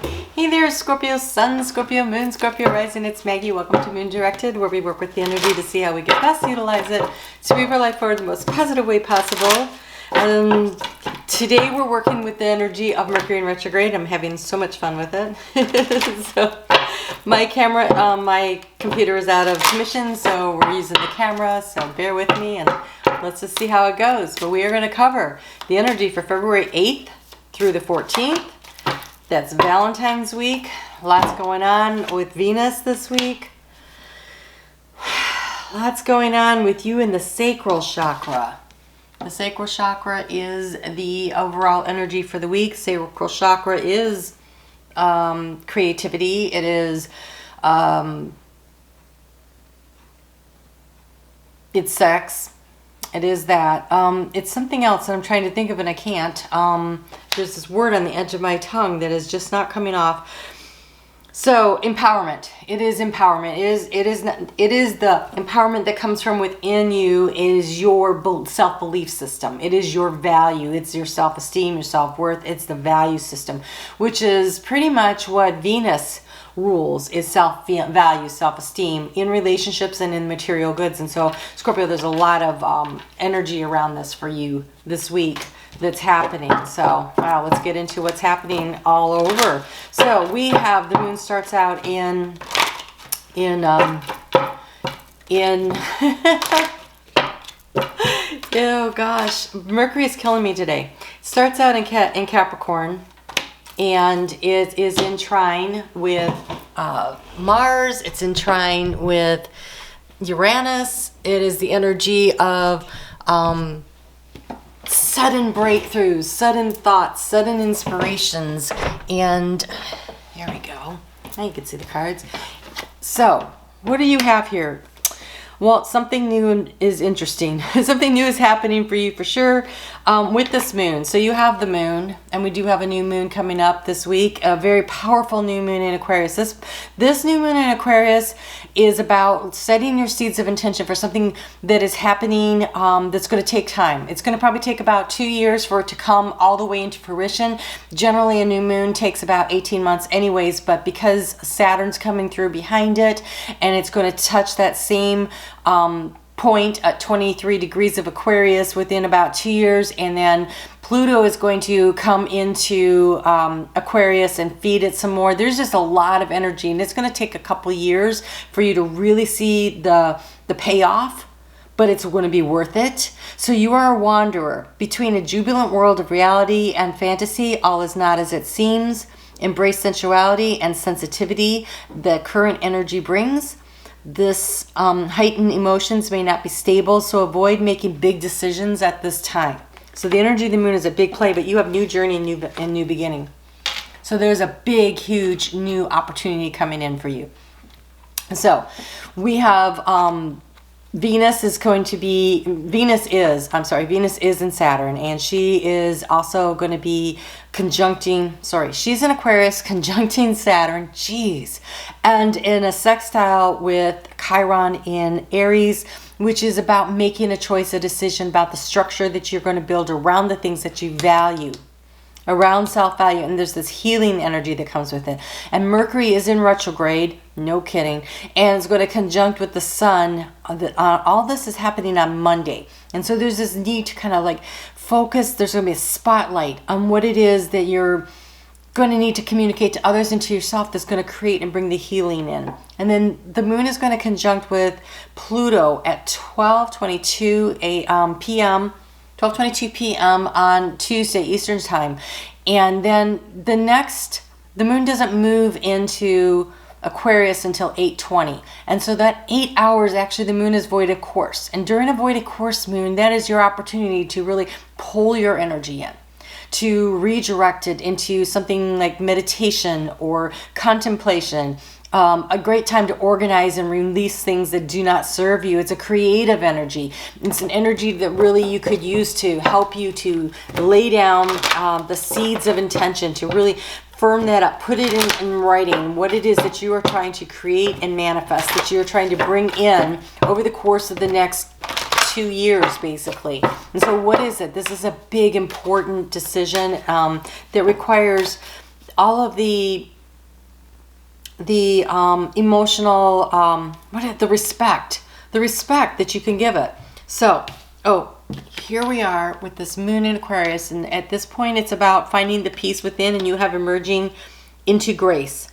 Hey there, Scorpio Sun, Scorpio Moon, Scorpio Rising. It's Maggie. Welcome to Moon Directed, where we work with the energy to see how we can best utilize it to move our life forward in the most positive way possible. Today we're working with the energy of Mercury in retrograde. I'm having so much fun with it. So my camera, my computer is out of commission, so we're using the camera. So bear with me and let's just see how it goes. But we are going to cover the energy for February 8th through the 14th. That's Valentine's week. Lots going on with Venus this week. Lots going on with you in the Sacral Chakra. The Sacral Chakra is the overall energy for the week. Sacral Chakra is creativity. It is it's sex. It is that. It's something else that I'm trying to think of and I can't. There's this word on the edge of my tongue that is just not coming off. So empowerment. It is empowerment. It is the empowerment that comes from within you. It is your self-belief system. It is your value. It's your self-esteem, your self-worth. It's the value system, which is pretty much what Venus rules, is self-value, self-esteem in relationships and in material goods. And so Scorpio, there's a lot of energy around this for you this week that's happening. So let's get into what's happening all over. So we have the moon starts out in oh gosh, Mercury is killing me today. It starts out in Capricorn, and it is in trine with Mars. It's in trine with Uranus. It is the energy of sudden breakthroughs, sudden thoughts, sudden inspirations. And here we go. Now you can see the cards. So what do you have here? Well, something new is interesting. Something new is happening for you for sure with this moon. So you have the moon, and we do have a new moon coming up this week, a very powerful new moon in Aquarius. This new moon in Aquarius is about setting your seeds of intention for something that is happening that's going to take time. It's going to probably take about 2 years for it to come all the way into fruition. Generally, a new moon takes about 18 months anyways, but because Saturn's coming through behind it, and it's going to touch that same point at 23 degrees of Aquarius within about 2 years, and then Pluto is going to come into Aquarius and feed it some more. There's just a lot of energy, and it's going to take a couple years for you to really see the payoff, but it's going to be worth it. So you are a wanderer between a jubilant world of reality and fantasy. All is not as it seems. Embrace sensuality and sensitivity that current energy brings. This heightened emotions may not be stable, so avoid making big decisions at this time. So the energy of the moon is a big play, but you have new journey and new beginning. So there's a big, huge new opportunity coming in for you. So we have Venus is in Saturn, and she is also going to be she's in Aquarius conjuncting Saturn, and in a sextile with Chiron in Aries, which is about making a choice, a decision about the structure that you're going to build around the things that you value, around self-value. And there's this healing energy that comes with it. And Mercury is in retrograde, no kidding, and it's going to conjunct with the sun. All this is happening on Monday, and so there's this need to kind of like focus. There's going to be a spotlight on what it is that you're going to need to communicate to others and to yourself that's going to create and bring the healing in. And then the moon is going to conjunct with Pluto at 12:22 p.m. 12:22 p.m. on Tuesday Eastern time. And then the moon doesn't move into Aquarius until 8:20. And so that 8 hours, actually the moon is void of course. And during a void of course moon, that is your opportunity to really pull your energy in, to redirect it into something like meditation or contemplation. A great time to organize and release things that do not serve you. It's a creative energy. It's an energy that really you could use to help you to lay down the seeds of intention, to really firm that up, put it in writing, what it is that you are trying to create and manifest, that you're trying to bring in over the course of the next 2 years, basically. And so what is it? This is a big, important decision that requires all of the emotional, the respect that you can give it. So, here we are with this moon in Aquarius, and at this point it's about finding the peace within, and you have emerging into grace.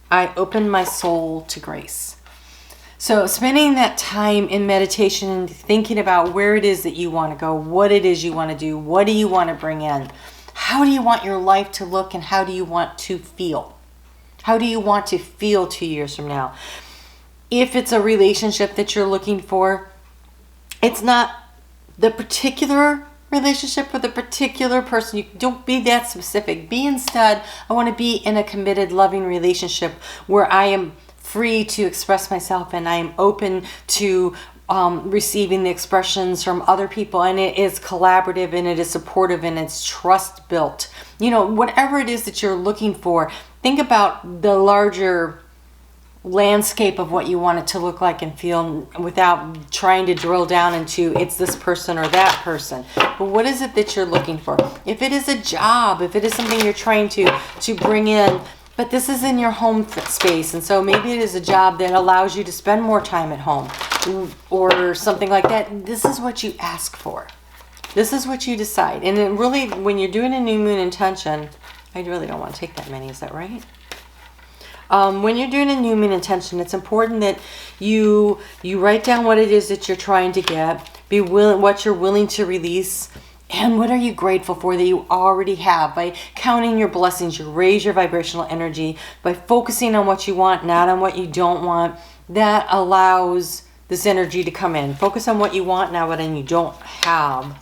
I open my soul to grace. So spending that time in meditation, thinking about where it is that you want to go, what it is you want to do, what do you want to bring in, how do you want your life to look, and how do you want to feel? How do you want to feel 2 years from now? If it's a relationship that you're looking for, it's not the particular relationship with a particular person. You don't be that specific. Be instead, I want to be in a committed, loving relationship where I am free to express myself and I am open to receiving the expressions from other people, and it is collaborative and it is supportive and it's trust built. Whatever it is that you're looking for, think about the larger landscape of what you want it to look like and feel without trying to drill down into it's this person or that person. But what is it that you're looking for? If it is a job, if it is something you're trying to bring in, but this is in your home space, and so maybe it is a job that allows you to spend more time at home or something like that. This is what you ask for. This is what you decide. And it really, when you're doing a new moon intention, I really don't want to take that many, is that right? When you're doing a new moon intention, it's important that you write down what it is that you're trying to get, what you're willing to release, and what are you grateful for that you already have. By counting your blessings, you raise your vibrational energy. By focusing on what you want, not on what you don't want, that allows this energy to come in. Focus on what you want, not what you don't have.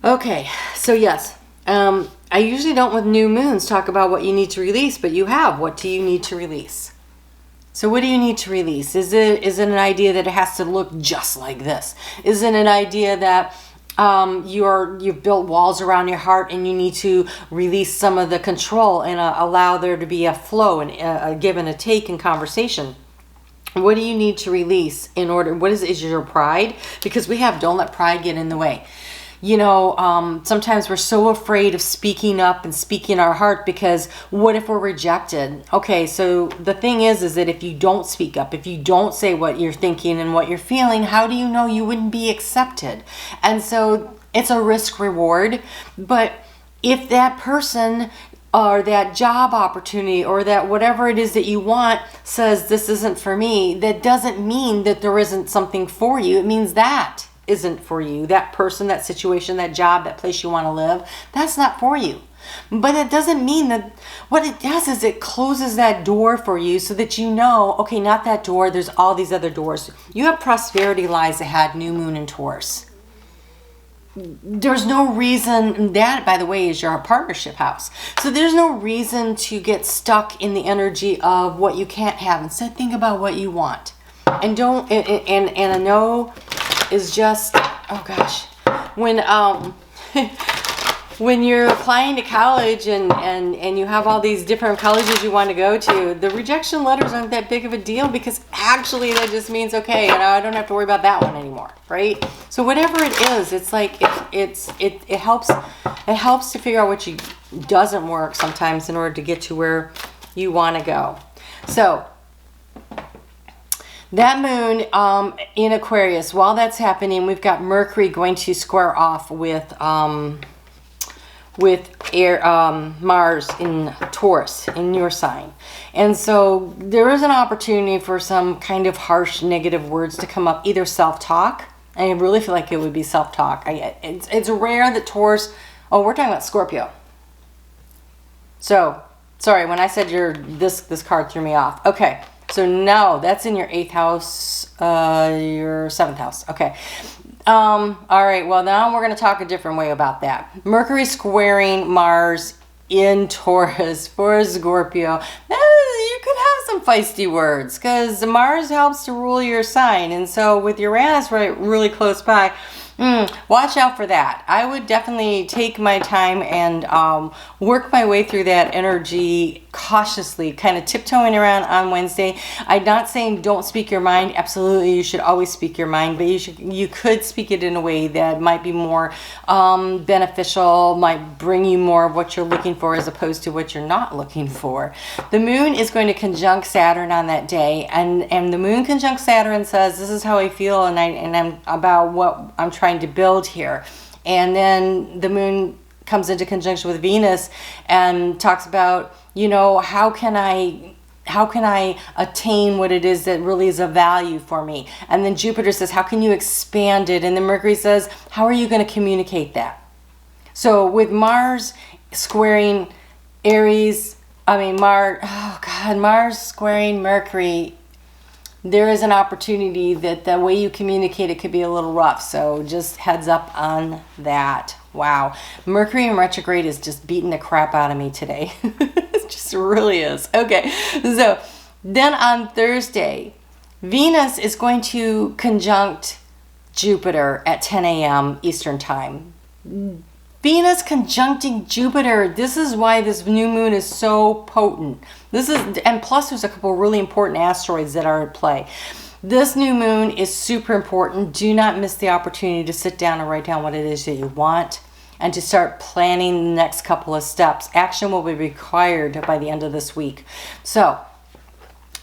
Okay, so yes, I usually don't with new moons talk about what you need to release, but you have. What do you need to release? So what do you need to release? Is it an idea that it has to look just like this? Is it an idea that you've built walls around your heart and you need to release some of the control and allow there to be a flow and a give and a take in conversation? What do you need to release in order? What is your pride? Because don't let pride get in the way. Sometimes we're so afraid of speaking up and speaking our heart because what if we're rejected? Okay, so the thing is that if you don't speak up, if you don't say what you're thinking and what you're feeling, how do you know you wouldn't be accepted? And so it's a risk reward. But if that person or that job opportunity or that whatever it is that you want says this isn't for me, that doesn't mean that there isn't something for you. It means that isn't for you. That person, that situation, that job, that place you want to live, that's not for you. But it doesn't mean that. What it does is it closes that door for you so that you know, okay, not that door, there's all these other doors. You have prosperity lies ahead, new moon in Taurus. There's no reason, that by the way is your partnership house. So there's no reason to get stuck in the energy of what you can't have. Instead, think about what you want. And don't, and a no is just, oh gosh, when you're applying to college and you have all these different colleges you want to go to, the rejection letters aren't that big of a deal because actually that just means, okay, I don't have to worry about that one anymore, right? So whatever it is, it's like it helps to figure out what doesn't work sometimes in order to get to where you want to go. So that moon in Aquarius, while that's happening, we've got Mercury going to square off with Mars in Taurus, in your sign. And so there is an opportunity for some kind of harsh negative words to come up, either self-talk. I really feel like it would be self-talk. It's rare that Taurus, we're talking about Scorpio. So, sorry, when I said this card threw me off. Okay. So no, that's in your 8th house, your 7th house. Okay. All right. Well, now we're going to talk a different way about that. Mercury squaring Mars in Taurus for Scorpio. You could have some feisty words because Mars helps to rule your sign. And so with Uranus right really close by, Watch out for that. I would definitely take my time and work my way through that energy cautiously, kind of tiptoeing around on Wednesday. I'm not saying don't speak your mind. Absolutely, you should always speak your mind, but you could speak it in a way that might be more beneficial, might bring you more of what you're looking for as opposed to what you're not looking for. The moon is going to conjunct Saturn on that day, and the moon conjunct Saturn says, this is how I feel, and I'm about what I'm trying to build here. And then the moon comes into conjunction with Venus and talks about, you know, how can I attain what it is that really is of value for me? And then Jupiter says, how can you expand it? And then Mercury says, how are you going to communicate that? So with Mars squaring Aries, Mars squaring Mercury, there is an opportunity that the way you communicate it could be a little rough. So just heads up on that. Wow. Mercury in retrograde is just beating the crap out of me today. It just really is. Okay. So then on Thursday, Venus is going to conjunct Jupiter at 10 a.m. Eastern Time. Venus conjuncting Jupiter. This is why this new moon is so potent. And plus there's a couple really important asteroids that are at play. This new moon is super important. Do not miss the opportunity to sit down and write down what it is that you want and to start planning the next couple of steps. Action will be required by the end of this week. So,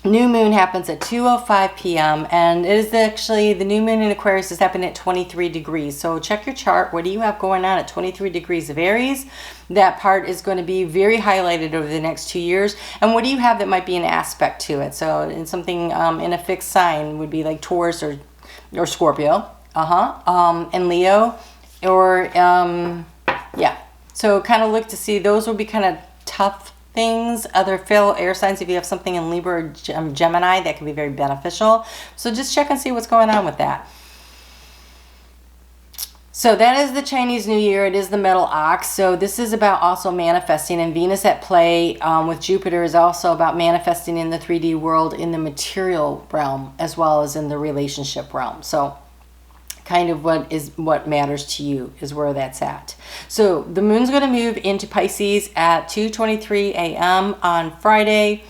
new moon happens at 2:05 p.m. and it is actually, the new moon in Aquarius is happening at 23 degrees. So check your chart. What do you have going on at 23 degrees of Aries? That part is going to be very highlighted over the next 2 years. And what do you have that might be an aspect to it? So in something in a fixed sign would be like Taurus or Scorpio. And Leo or yeah. So kind of look to see, those will be kind of tough things. Other fellow air signs, if you have something in Libra or Gemini, that can be very beneficial. So just check and see what's going on with that. So that is the Chinese New Year. It is the metal ox. So this is about also manifesting, and Venus at play with Jupiter is also about manifesting in the 3D world, in the material realm, as well as in the relationship realm. So kind of what matters to you is where that's at. So the moon's going to move into Pisces at 2:23 a.m. on Friday.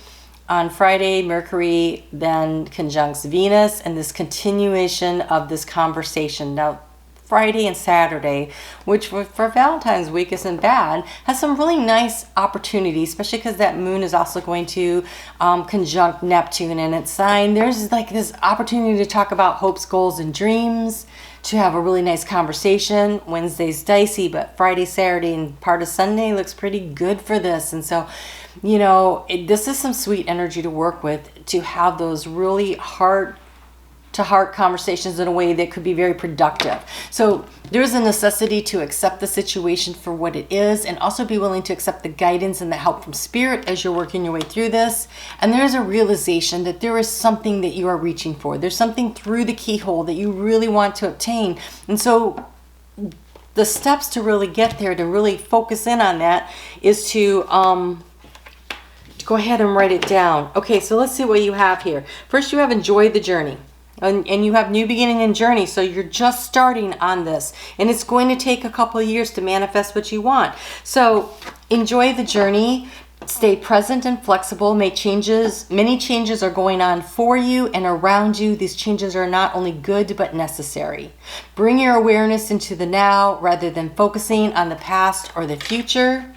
On Friday, Mercury then conjuncts Venus, and this continuation of this conversation. Now, Friday and Saturday, which for Valentine's week isn't bad, has some really nice opportunities, especially because that moon is also going to conjunct Neptune in its sign. There's like this opportunity to talk about hopes, goals, and dreams, to have a really nice conversation. Wednesday's dicey, but Friday, Saturday, and part of Sunday looks pretty good for this. And so, you know, this is some sweet energy to work with, to have those really heart-to-heart conversations in a way that could be very productive. So there's a necessity to accept the situation for what it is, and also be willing to accept the guidance and the help from spirit as you're working your way through this. And there's a realization that there is something that you are reaching for. There's something through the keyhole that you really want to obtain. And so the steps to really get there, to really focus in on that, is to go ahead and write it down. Okay, so let's see what you have here. First, you have enjoy the journey. And you have new beginning and journey, so you're just starting on this, and it's going to take a couple of years to manifest what you want. So enjoy the journey, stay present and flexible. Many changes are going on for you and around you. These changes are not only good but necessary. Bring your awareness into the now rather than focusing on the past or the future.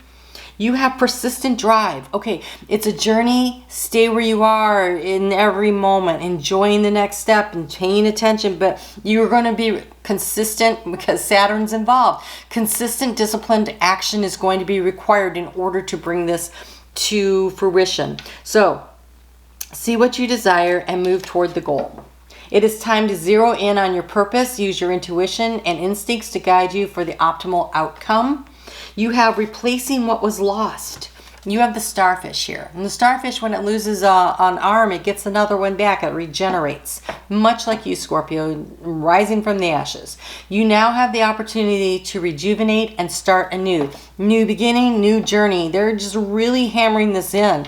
You have persistent drive. Okay, it's a journey. Stay where you are in every moment, enjoying the next step and paying attention, but you're going to be consistent because Saturn's involved. Consistent, disciplined action is going to be required in order to bring this to fruition. So, see what you desire and move toward the goal. It is time to zero in on your purpose. Use your intuition and instincts to guide you for the optimal outcome. You have replacing what was lost. You have the starfish here. And the starfish, when it loses an arm, it gets another one back. It regenerates. Much like you, Scorpio, rising from the ashes. You now have the opportunity to rejuvenate and start anew. New beginning, new journey. They're just really hammering this in.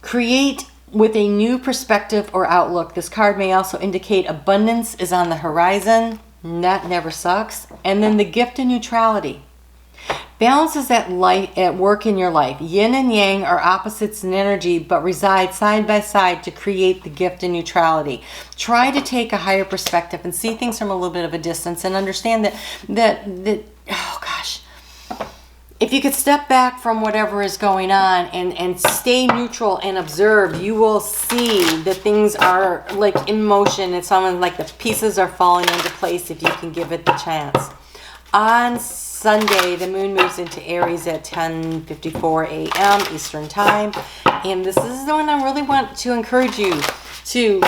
Create with a new perspective or outlook. This card may also indicate abundance is on the horizon. That never sucks. And then the gift of neutrality. Balance is at work in your life. Yin and yang are opposites in energy, but reside side by side to create the gift of neutrality. Try to take a higher perspective and see things from a little bit of a distance, and understand that oh gosh, if you could step back from whatever is going on and stay neutral and observe, you will see that things are like in motion. It's almost like the pieces are falling into place if you can give it the chance. On Sunday, the moon moves into Aries at 10:54 a.m. Eastern Time. And this is the one I really want to encourage you to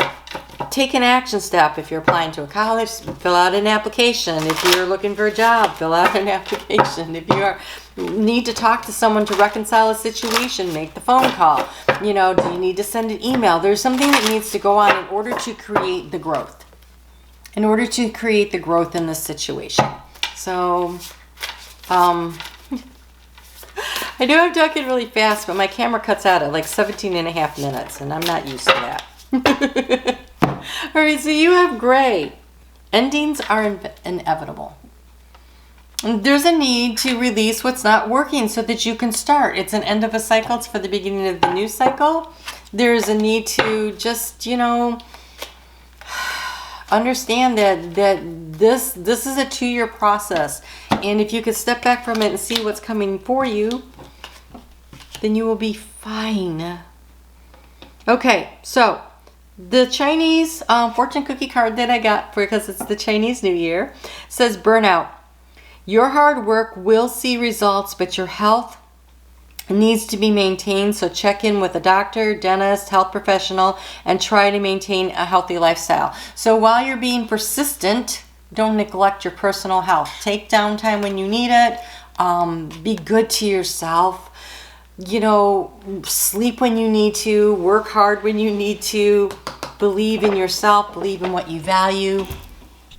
take an action step. If you're applying to a college, fill out an application. If you're looking for a job, fill out an application. If you need to talk to someone to reconcile a situation, make the phone call. You know, do you need to send an email? There's something that needs to go on in order to create the growth. In order to create the growth in this situation. So, I know I'm talking really fast, but my camera cuts out at like 17 and a half minutes, and I'm not used to that. All right, so you have gray. Endings are inevitable. There's a need to release what's not working so that you can start. It's an end of a cycle. It's for the beginning of the new cycle. There's a need to just, you know, understand that this is a 2-year process. And if you could step back from it and see what's coming for you, then you will be fine. Okay, so the Chinese fortune cookie card that I got, because it's the Chinese New Year, says burnout. Your hard work will see results, but your health needs to be maintained. So check in with a doctor, dentist, health professional, and try to maintain a healthy lifestyle. So while you're being persistent, don't neglect your personal health. Take downtime when you need it. Be good to yourself. You know, sleep when you need to. Work hard when you need to. Believe in yourself. Believe in what you value.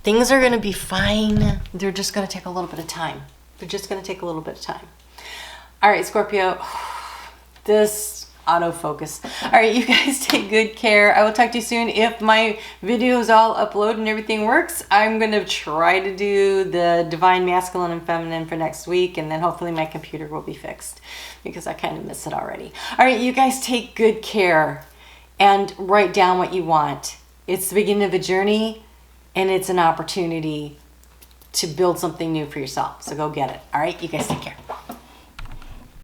Things are going to be fine. They're just going to take a little bit of time. They're just going to take a little bit of time. All right, Scorpio, this autofocus. All right, you guys take good care. I will talk to you soon. If my videos all upload and everything works, I'm going to try to do the divine masculine and feminine for next week, and then hopefully my computer will be fixed because I kind of miss it already. All right, you guys take good care and write down what you want. It's the beginning of a journey, and it's an opportunity to build something new for yourself. So go get it. All right, you guys take care.